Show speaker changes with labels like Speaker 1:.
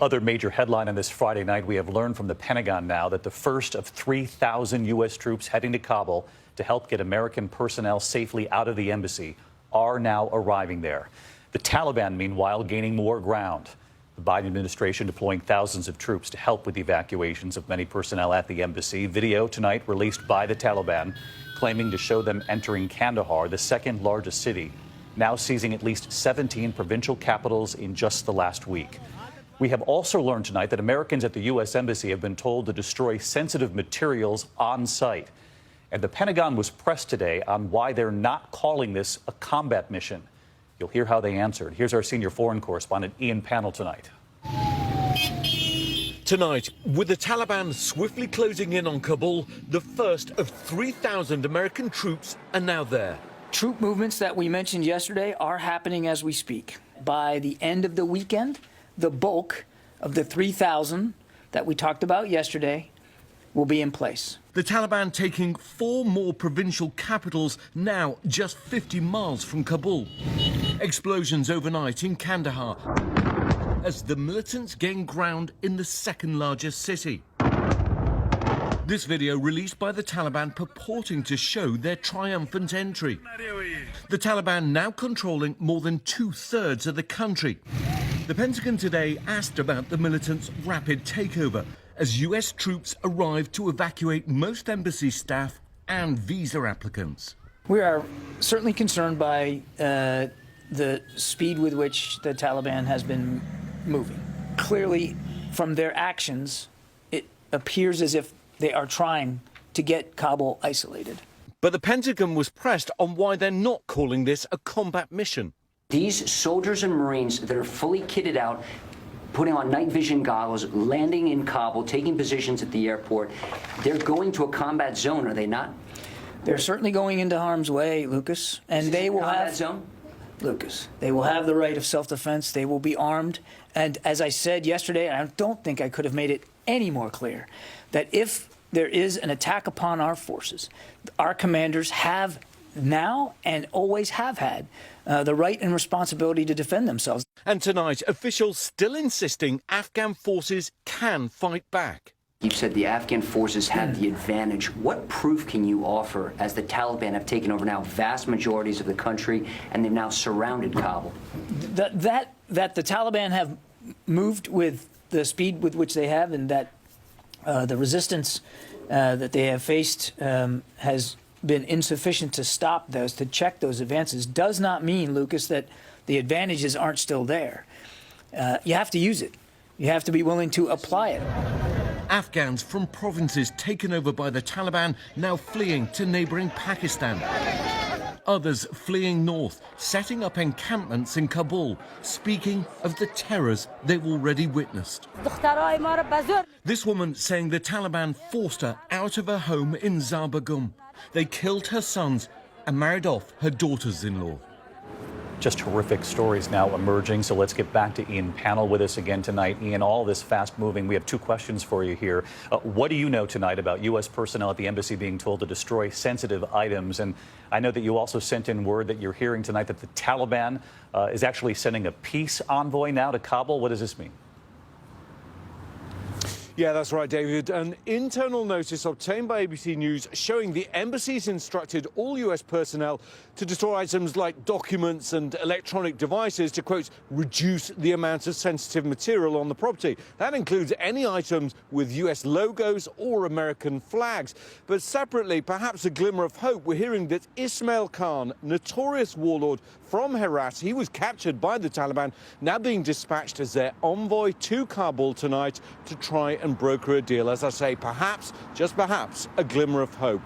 Speaker 1: other major headline on this Friday night, we have learned from the Pentagon now that the first of 3,000 U.S. troops heading to Kabul to help get American personnel safely out of the embassy are now arriving there. The Taliban, meanwhile, gaining more ground. The Biden administration deploying thousands of troops to help with the evacuations of many personnel at the embassy. Video tonight released by the Taliban claiming to show them entering Kandahar, the second largest city, now seizing at least 17 provincial capitals in just the last week. We have also learned tonight that Americans at the U.S. Embassy have been told to destroy sensitive materials on site. And the Pentagon was pressed today on why they're not calling this a combat mission. You'll hear how they answered. Here's our senior foreign correspondent, Ian Pannell, tonight.
Speaker 2: Tonight, with the Taliban swiftly closing in on Kabul, the first of 3,000 American troops are now there.
Speaker 3: Troop movements that we mentioned yesterday are happening as we speak. By the end of the weekend, the bulk of the 3,000 that we talked about yesterday will be in place.
Speaker 2: The Taliban taking 4 more provincial capitals, now just 50 miles from Kabul. Explosions overnight in Kandahar as the militants gain ground in the second largest city. This video released by the Taliban purporting to show their triumphant entry. The Taliban now controlling more than 2/3 of the country. The Pentagon today asked about the militants' rapid takeover as US troops arrived to evacuate most embassy staff and visa applicants.
Speaker 3: We are certainly concerned by the speed with which the Taliban has been moving. Clearly, from their actions, it appears as if they are trying to get Kabul isolated.
Speaker 2: But the Pentagon was pressed on why they're not calling this a combat mission.
Speaker 4: These soldiers and Marines that are fully kitted out, putting on night vision goggles, landing in Kabul, taking positions at the airport, they're going to a combat zone, are they not?
Speaker 3: They're certainly going into harm's way, Lucas, and they will have
Speaker 4: zone?
Speaker 3: Lucas, they will have the right of self-defense. They will be armed. And as I said yesterday, I don't think I could have made it any more clear, that if there is an attack upon our forces, our commanders have now and always have had the right and responsibility to defend themselves.
Speaker 2: And tonight, officials still insisting Afghan forces can fight back.
Speaker 4: You said the Afghan forces have the advantage. What proof can you offer as the Taliban have taken over now vast majorities of the country and they've now surrounded Kabul?
Speaker 3: That the Taliban have moved with the speed with which they have, and that the resistance that they have faced has been insufficient to stop those, to check those advances, does not mean, Lucas, that the advantages aren't still there. You have to use it. You have to be willing to apply it.
Speaker 2: Afghans from provinces taken over by the Taliban now fleeing to neighbouring Pakistan. Others fleeing north, setting up encampments in Kabul, speaking of the terrors they've already witnessed. This woman saying the Taliban forced her out of her home in Zarbagum. They killed her sons and married off her daughters-in-law.
Speaker 1: Just horrific stories now emerging. So let's get back to Ian Pannell with us again tonight. Ian, all this fast moving. We have 2 questions for you here. What do you know tonight about U.S. personnel at the embassy being told to destroy sensitive items? And I know that you also sent in word that you're hearing tonight that the Taliban is actually sending a peace envoy now to Kabul. What does this mean?
Speaker 5: Yeah, that's right, David. An internal notice obtained by ABC News showing the embassy's instructed all US personnel to destroy items like documents and electronic devices to, quote, reduce the amount of sensitive material on the property. That includes any items with US logos or American flags. But separately, perhaps a glimmer of hope, we're hearing that Ismail Khan, notorious warlord from Herat, he was captured by the Taliban, now being dispatched as their envoy to Kabul tonight to try and broker a deal. As I say, perhaps, just perhaps, a glimmer of hope.